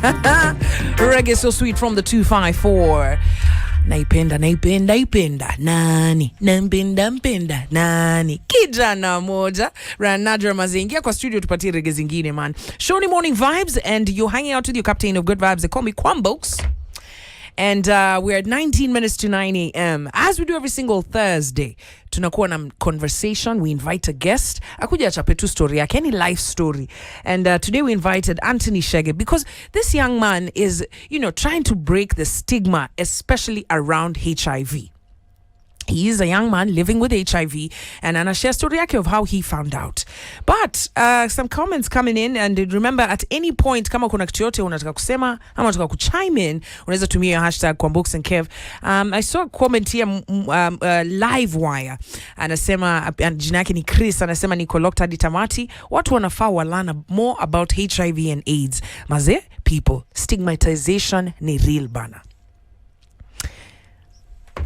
Reggae so sweet from the 254. Naipenda nani nampenda nani kijana moja Ranadra Mazingia kwa studio tupatie reggae zingine man. Shoni morning vibes and you're hanging out with your captain of good vibes. They call me Quambokes. And we're at 19 minutes to 9 a.m. As we do every single Thursday, tunakuwa na conversation. We invite a guest. Akuja achape tu story yake, any life story. And today we invited Anthony CHEGE because this young man is, trying to break the stigma, especially around HIV. He is a young man living with HIV and anashare story yake of how he found out. But some comments coming in, and remember at any point kama kuna kitu yote unataka kusema ama unataka kuchime in, unaweza tumia hashtag Quambokes and Kev. I saw a comment here live wire. Anasema jina yake ni Chris, anasema niko locked hadi tamati. Watu wanafaa walana more about HIV and AIDS. Maze people, stigmatization ni real bana.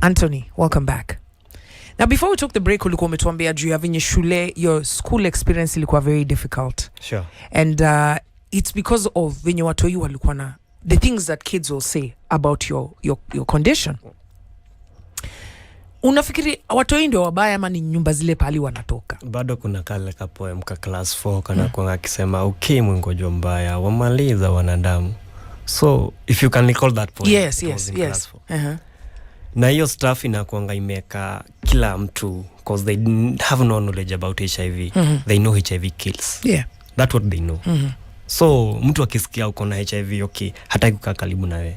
Anthony, welcome back. Now, before we took the break, ulikuwa umetuambia juu ya venye shule, your school experience ilikuwa very difficult. Sure. And it's because of venye watoi walikuwa na the things that kids will say about your condition. Unafikiri watoi ndio wabaya ama ni nyumba zile pali wanatoka? Bado kuna kale kapoem ka class 4 kana kwa akisema ukimwi ngojo mbaya wamaliza wanadamu. So, if you can recall that point. Yes. Na hiyo stuff inakuanga imeka kila mtu because they have no knowledge about HIV. They know HIV kills. Yeah. That's what they know. So mtu akisikia uko na HIV, okay, hataki kukaa karibu na wewe.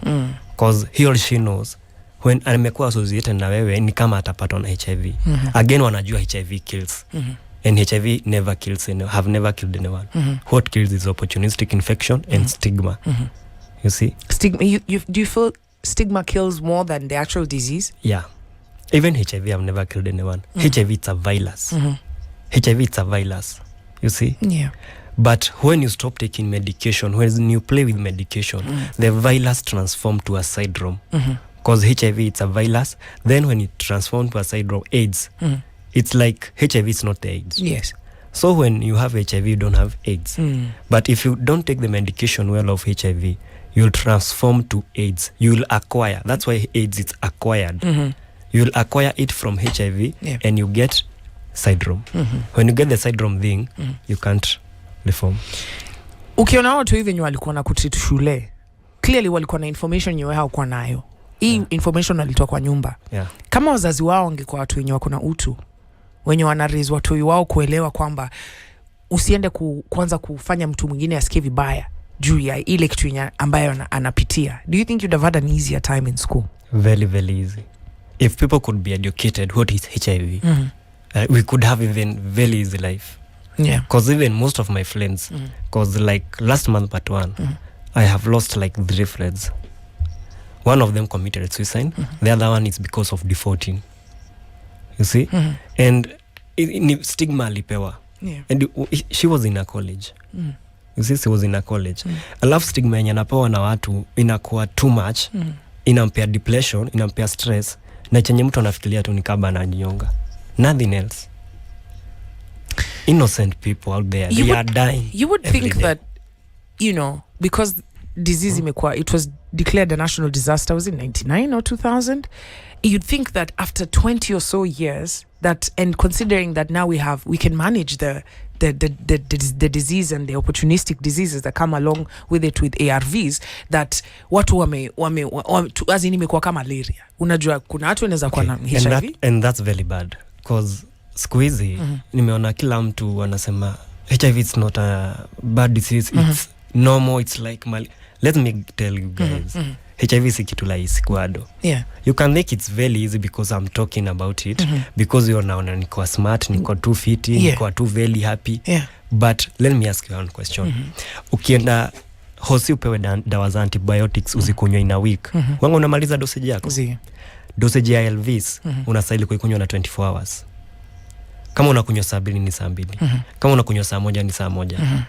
Because he or she knows when amekuwa associated na wewe ni kama atapatwa na HIV. Again wanajua HIV kills. And HIV never kills anyone, have never killed anyone. What kills is opportunistic infection and stigma. You see? Stigma, do you feel stigma kills more than the actual disease? Yeah. Even HIV have never killed anyone. HIV it's a virus. HIV it's a virus. You see? Yeah. But when you stop taking medication, when you play with medication, the virus transforms to a syndrome. Because HIV it's a virus. Then when it transforms to a syndrome, AIDS, it's like HIV is not the AIDS. Yes. So when you have HIV, you don't have AIDS. But if you don't take the medication well of HIV, you'll transform to AIDS. You'll acquire. That's why AIDS is acquired. You'll acquire it from HIV, and you get syndrome. When you get the syndrome thing, you can't reform. Ukiona watu hivi wenye walikuwa na kutreat shule, clearly walikuwa na information yenye haukuwa nayo. Hii information walitoa kwa nyumba. Kama wazazi wao wangekuwa watu wenye wako na utu, wenye wanaraise watu wao kuelewa kwamba usiende kuanza kufanya mtu mwingine asikie vibaya juu ya ile kitu ambayo anapitia. Do you think you'd have had an easier time in school? Very, very easy. If people could be educated what is HIV, we could have even very easy life. Yeah. Because even most of my friends, because like last month part 1, I have lost like 3 friends. One of them committed suicide. The other one is because of defaulting. You see? And stigma alipewa. Yeah. And she was in a college. You see, she was in a college. I love stigma yenye napewa na watu inakuwa too much. Inampea depression, inampea stress. Na chenye mtu anafikiria tu ni kama ananyonga. Nothing else. Innocent people out there, they are dying. You would think day. that, because disease imekuwa, it was declared a national disaster, was it 99 or 2000? You'd think that after 20 or so years, that, and considering that now we can manage the disease and the opportunistic diseases that come along with it with ARVs, that watu as in imekuwa kama malaria. Unajua kuna watu wanaweza kuwa na HIV. And that's very bad because squeezy nimeona kila mtu anasema HIV it's not a bad disease, it's normal, it's like let me tell you guys, HIV si kitu rahisi kwado. Yeah. You can think it's very easy because I'm talking about it, because you're naona niko smart, niko too fit, niko too very happy. Yeah. But let me ask you one question. Ukienda hosi upewe dawa za antibiotics uzikunywa in a week, wanga unamaliza dosage yako? Dosage ya ARVs unastahili kuikunywa na 24 hours. Kama unakunywa saa 2 ni saa 2. Kama unakunywa saa 1 ni saa 1.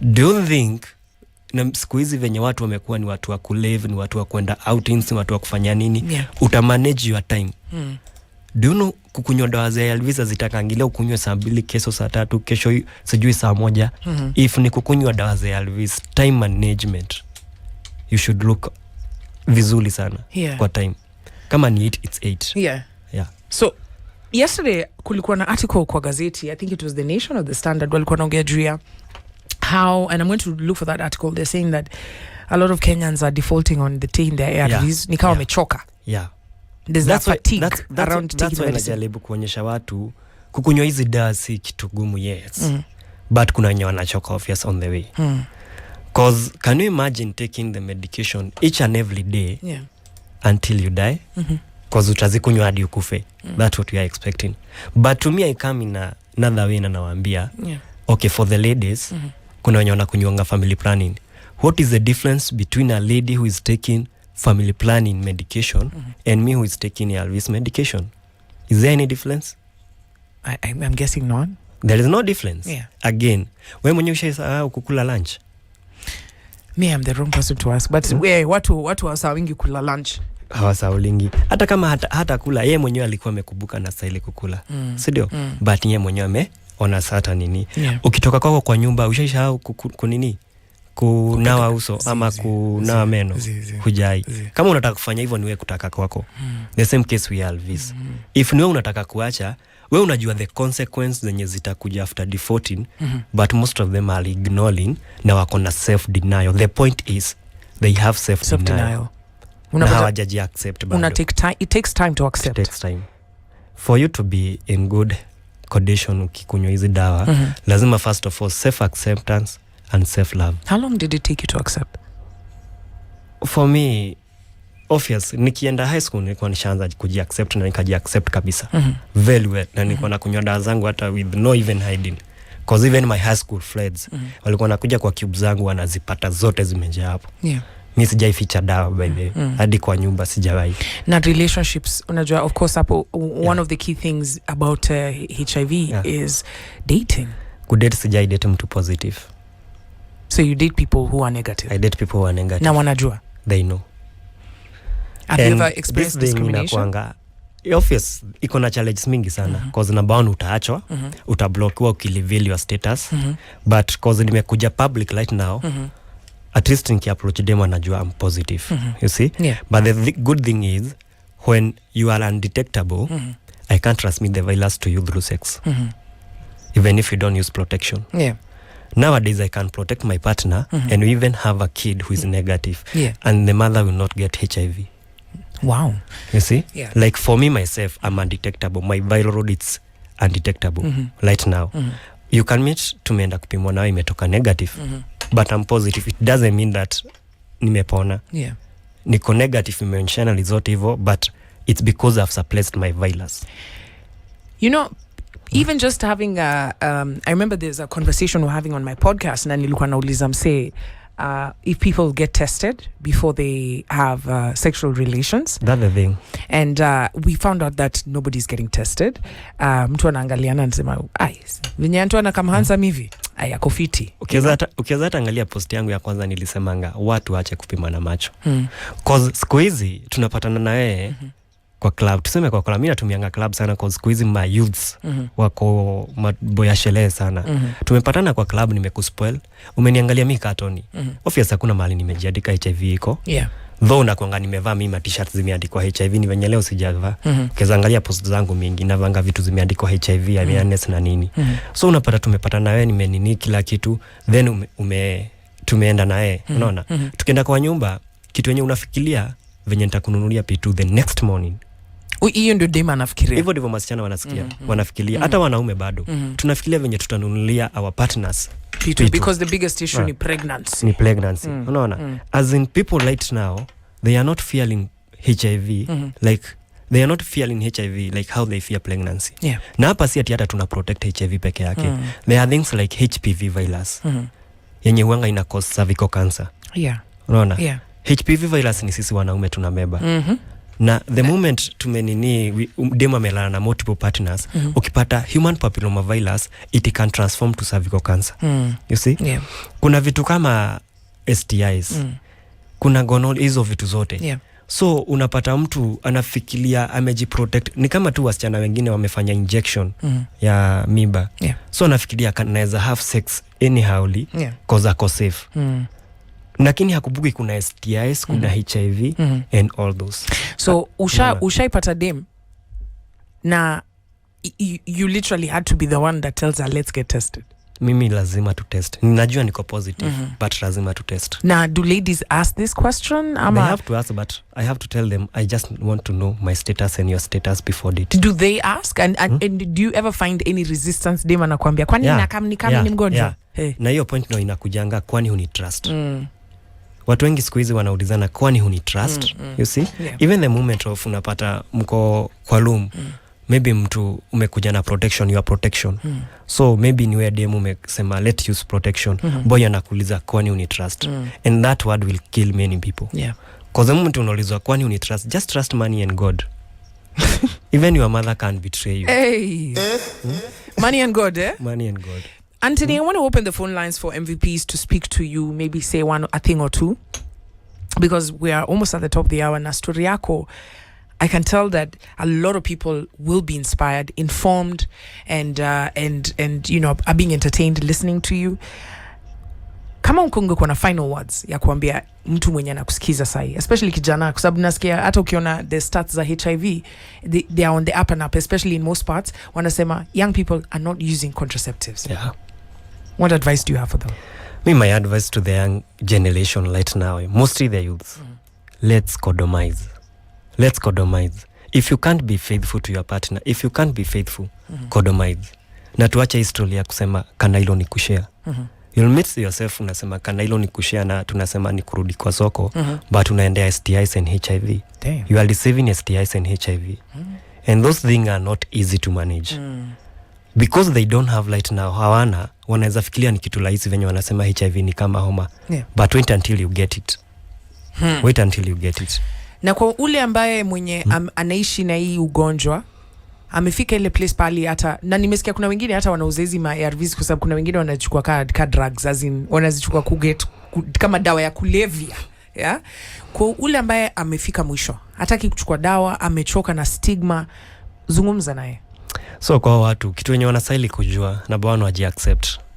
Do you think na siku hizi venye watu wamekuwa ni watu wa kulive, ni watu wa kwenda outings, ni watu wa kufanya nini, utamanage your time? Do you know kukunywa dawa za ARVs zitakangilia ukunywe saa 2, kesho saa 3, kesho sijui saa 1. If ni kukunywa dawa za ARVs, time management you should look vizuri sana kwa time. Kama ni 8, it's 8. Yeah. So yesterday kulikuwa na article kwa gazeti, I think it was The Nation or The Standard, walikuwa naongea juu ya how, and I'm going to look for that article, they're saying that a lot of Kenyans are defaulting on taking their ARVs. Ni kama wamechoka. There's that fatigue around taking the medicine. Najaribu kuonyesha watu kukunywa hizi dawa si kitu gumu, yes. But kuna wenye wanachoka obvious on the way. Cause can you imagine taking the medication each and every day until you die? Cause utazikunywa hadi ukufe. That's what we are expecting. But to me I come in another way na nawaambia, okay, for the ladies, kuna wenye wanakunywanga family planning. What is the difference between a lady who is taking family planning medication and me who is taking ARVs medication? Is there any difference? I'm guessing not. There is no difference. Again, wewe mwenye ushaisahau kukula lunch? Me, I'm the wrong person to ask. But watu wasawingi kula lunch. Hawasaulingi. Hata kama hata kula, yeye mwenyewe alikuwa amekumbuka na style kukula. Sidio? But yeye mwenyewe ameona sata nini. Ukitoka kwako kwa nyumba ushaisahau kunini? Kunawa uso ama kunawa meno. Hujai. Kama unataka kufanya hivyo ni wewe kutaka kwako. The same case we ARVs. If ni wewe unataka kuacha, wewe unajua the consequence zenye zitakuja after defaulting, but most of them are ignoring na wako na self denial. The point is they have self denial. Na hawajaji accept bado. It takes time to accept. It takes time. For you to be in good condition ukikunywa hizi dawa, lazima first of all self acceptance and self love. How long did it take you to accept? For me, obvious, nikienda high school nilikuwa nishaanza kujiaccept na nikajiaccept kabisa. Very well. Na nilikuwa nakunywa dawa zangu hata with no even hiding. Cause even my high school friends walikuwa nakuja kwa cube zangu wanazipata zote zimejaa hapo. Mimi sijaificha dawa by the way. Hadi kwa nyumba sijawahi. Na relationships, unajua of course hapo one of the key things about HIV is dating. Kudate sijai date mtu positive. So you date people who are negative? I date people who are negative. Na wanajua? They know. Have you ever experienced discrimination? Obvious, iko na challenges mingi sana. Cause number one utaachwa, utablokiwa ukiliveal your status. But cause nimekuja public right now, at least niki-approach them anajua I'm positive. You see? But the good thing is, when you are undetectable, I can't transmit the virus to you through sex. Even if you don't use protection. Nowadays I can protect my partner and we even have a kid who is negative. And the mother will not get HIV. Wow. You see? Like for me myself, I'm undetectable. My viral load is undetectable right now. You can meet tumeenda kupimwa na imetoka negative. But I'm positive. It doesn't mean that nimepona. Niko negative imeonyeshana result hivyo, but it's because I've suppressed my virus. You know, even just having I remember there's a conversation we're having on my podcast na nilikuwa nauliza msee if people get tested before they have sexual relations. That's the thing. And we found out that nobody's getting tested. Mtu anaangaliana anasema venye mtu anakama handsome hivi ayako fiti. Ukiweza hata angalia post yangu ya kwanza nilisemanga watu waache kupima na macho. Cause siku hizi tunapatana na yeye kwa club. Tuseme kwa club, mimi natumianga club sana cause siku hizi my youths wako maboya shele sana. Tumepatana kwa club, nimekuspoil, umeniangalia mimi katoni. Obviously hakuna mahali nimejiandika HIV iko. Though nakuanga nimevaa mimi t-shirt zimeandikwa HIV, ni venye leo sijavaa. Ukiangalia post zangu mingi navanga vitu zimeandikwa HIV, awareness na nini. So unapata tumepatana na wewe, nimenini kila kitu, then tumeenda na yeye. Unaona? Tukienda kwa nyumba, kitu yenye unafikiria venye nitakununulia P2 the next morning. Hiyo ndio dema nafikiria. Hivyo ndivyo wasichana wanasikia, wanafikiria. Hata wanaume bado. Tunafikiria venye tutanunulia our partners P2 because the biggest issue ni pregnancy. Ni pregnancy. Unaona? As in people right now, they are not feeling HIV like they are not feeling HIV like how they fear pregnancy. Na hapa si ati hata tuna protect HIV peke yake. There are things like HPV virus. Yenye huanga ina cause cervical cancer. Unaona? HPV virus ni sisi wanaume tunabeba. Na the moment tumenini demo amelala na multiple partners, ukipata human papilloma virus, it can transform to cervical cancer. You see? Kuna vitu kama STIs. Kuna gonorrhea, hizo vitu zote. So unapata mtu anafikiria amejiprotect, ni kama tu wasichana wengine wamefanya injection ya mimba. So anafikiria anaweza have sex anyhowly cause ako safe. lakini hakubuki kuna STIs, kuna HIV and all those. So ushaipata dem na you literally had to be the one that tells her let's get tested? Mimi lazima to test. Ninajua niko positive but lazima to test. Now do ladies ask this question? They have to ask, but I have to tell them I just want to know my status and your status before date. Do they ask and do you ever find any resistance? Dem anakuambia kwani ni mgonjwa? Hey. Na hiyo point no inakujanga kwani huni trust. Watu wengi siku hizi wanaulizana kwani huni trust. You see? Even the moment of unapata mko kwa room maybe mtu umekuja na protection, your protection. So maybe ni wewe dem umesema let's use protection. Boy anakuuliza kwani uni trust. And that word will kill many people. Yeah. Cause mtu unaulizwa kwani uni trust, just trust money and God. Even your mother can't betray you. Hey. Money and God, eh? Money and God. Anthony, I want to open the phone lines for MVPs to speak to you, maybe say a thing or two, because we are almost at the top of the hour. Na story yako, I can tell that a lot of people will be inspired, informed, and you know, are being entertained listening to you. Kama unkunga kuna final words ya kuambia mtu mwenye anakusikiza sahi, especially kijana, kwa sababu nasikia hata ukiona the stats za HIV, they are on the up and up, especially in most parts. Wanasema young people are not using contraceptives. Yeah. What advice do you have for them? My advice to the young generation right now, mostly the youths, let's condomize. Let's condomize. If you can't be faithful to your partner, if you can't be faithful, condomize. Na tuache history ya kusema kana hilo ni kushare. You'll meet yourself unasema kana hilo ni kushare na tunasema ni kurudi kwa soko, but unaendea STIs and HIV. Damn. You are receiving STIs and HIV. And those things are not easy to manage. Because they don't have right now, hawana, wanaweza fikiria ni kitu rahisi venye wanasema HIV ni kama homa. Yeah. But wait until you get it. Wait until you get it. Na kwa ule ambaye mwenye anaishi na hii ugonjwa, amefika ile place pali hata, na nimesikia kuna wengine hata wanauza hizi ma ARVs kwa sababu kuna wengine wanachukua ka drugs, as in wanazichukua kama dawa ya kulevya. Yeah? Kwa ule ambaye amefika mwisho, hataki kuchukua dawa, amechoka na stigma, zungumza naye. So kwa watu, kitu wenye wanastahili kujua na bwana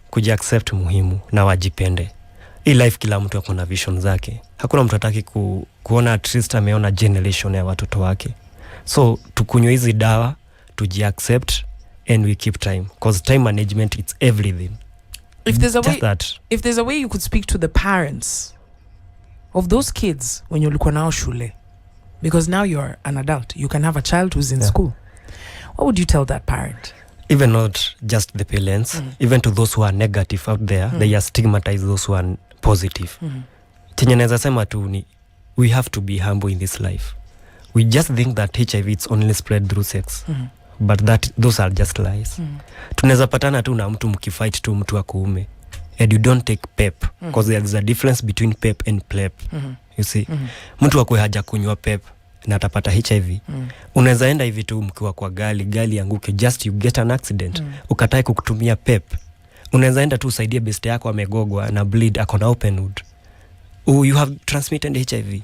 kuji-accept muhimu na wajipende. Hii life kila mtu ako na vision zake. Hakuna mtu hataki kuona at least ameona generation ya watoto wake. So tukunywe hizi dawa, tuji-accept and we keep time. Because time management, it's everything. If there's a way you could speak to the parents of those kids when you're looking at shule, because now you're an adult, you can have a child who's in school. What would you tell that parent? Even not just the parents, even to those who are negative out there, they are stigmatized those who are positive. Chenye naweza sema tu ni, we have to be humble in this life. We just think that HIV it's only spread through sex. But those are just lies. Tunaweza patana tu na mtu mkifight tu mtu wa kuume. And you don't take PEP. Because there is a difference between PEP and PrEP. You see? Mtu wa haja kunywa PEP na atapata HIV. Unaweza enda hivi tu mkiwa kwa gali yanguke, just you get an accident. Ukatai kukutumia PEP. Unaweza enda tu usaidie best yako amegogwa na bleed akona open wound. You have transmitted HIV.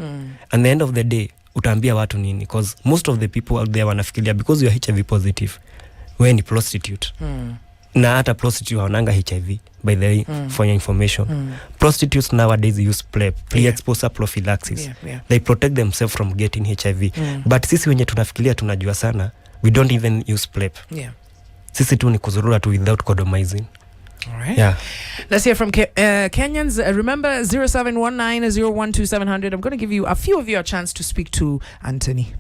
At the end of the day, utaambia watu nini? Because most of the people out there wanafikiria because you are HIV positive, wewe ni prostitute. Na hata prostitute hawananga HIV, by the way, for your information. Prostitutes nowadays use PrEP, pre-exposure prophylaxis. They protect themselves from getting HIV. But sisi wenye tunafikiria tunajua sana, we don't even use PrEP. Sisi tu ni kuzurura tu without condomizing. All right. Yeah. Let's hear from Kenyans. Remember 0719012700. I'm going to give you a few of you a chance to speak to Anthony.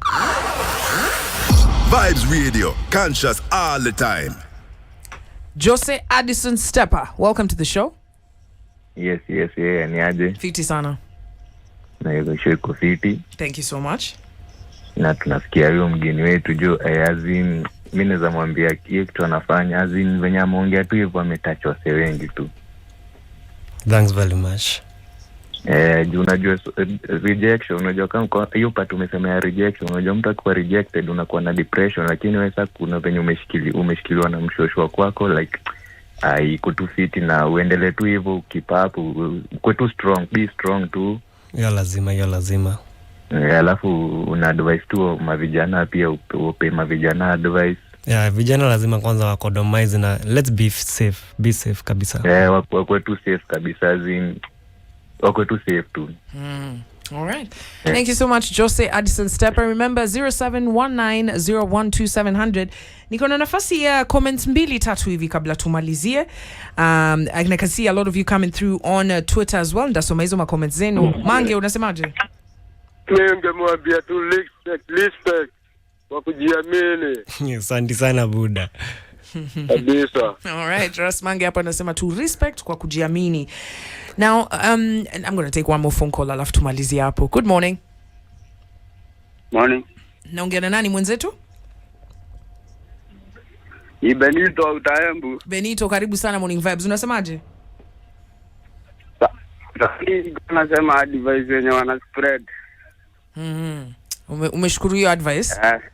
Vibes Radio, conscious all the time. Jose Addison Stepper, welcome to the show. Yes, ni aje. Fiti sana. Na hiyo show iko fiti. Thank you so much. Na tunasikia huyo mgeni wetu jo, azin mimi naweza mwambia kile kitu anafanya, azin venye ameongea tu hivyo ametachwa wengi tu. Thanks very much. Unajua rejection, unajua kama hiyo part umesema rejection, unajua mtu akiwa rejected unakuwa na depression, lakini wewe sasa kuna venye umeshikiliwa na mshoshwa kwako, like iko tu fiti na uendelee tu hivyo, ukipapu uko tu strong, be strong tu. Ya lazima. Alafu una advice tu mavijana pia, upe mavijana advice. Vijana lazima kwanza wakodomize na let's be safe kabisa. Wako tu safe kabisa, azin wako tu safe tu. All right. Thank you so much, Jose Addison Stepper. Remember 0719012700. Niko na nafasi ya comments 2-3 hivi kabla tumalizie. I can see a lot of you coming through on Twitter as well. Ndasoma hizo ma comments zenu. Mange, unasemaje? Ningemwambia tu respect kwa kujiamini. Asante sana Buda. Kabisa. All right, Rasmange hapa anasema tu respect kwa kujiamini. Now, I'm going to take one more phone call alafu tumalizie hapo. Good morning. Morning. Naongea na nani mwenzetu? Ni Benito au Taembu. Benito, karibu sana Morning Vibes. Unasemaje? Nasema advice yenye wana spread. Umeshukuru hiyo advice?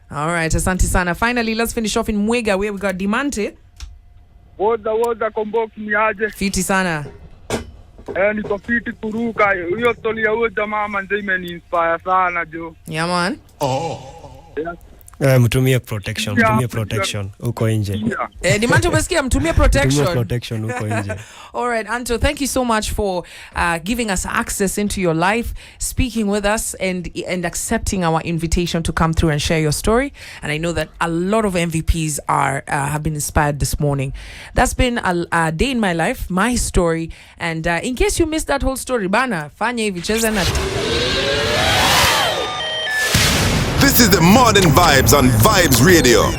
All right, asante sana. Finally, let's finish off in Mwega where we got Dimante. Woza komboki ni aje? Fiti sana. Niko fiti kuruka. Hiyo story ya huyo jamaa manze imeni-inspire sana jo. Yeah man. Yes. Mtumie protection uko nje. Dimante umesikia mtumie protection uko nje. All right, Anto, thank you so much for giving us access into your life, speaking with us and accepting our invitation to come through and share your story. And I know that a lot of MVPs have been inspired this morning. That's been a day in my life, my story. And in case you missed that whole story, bana, fanya hivi cheza na This is the Modern Vibes on Vibes Radio.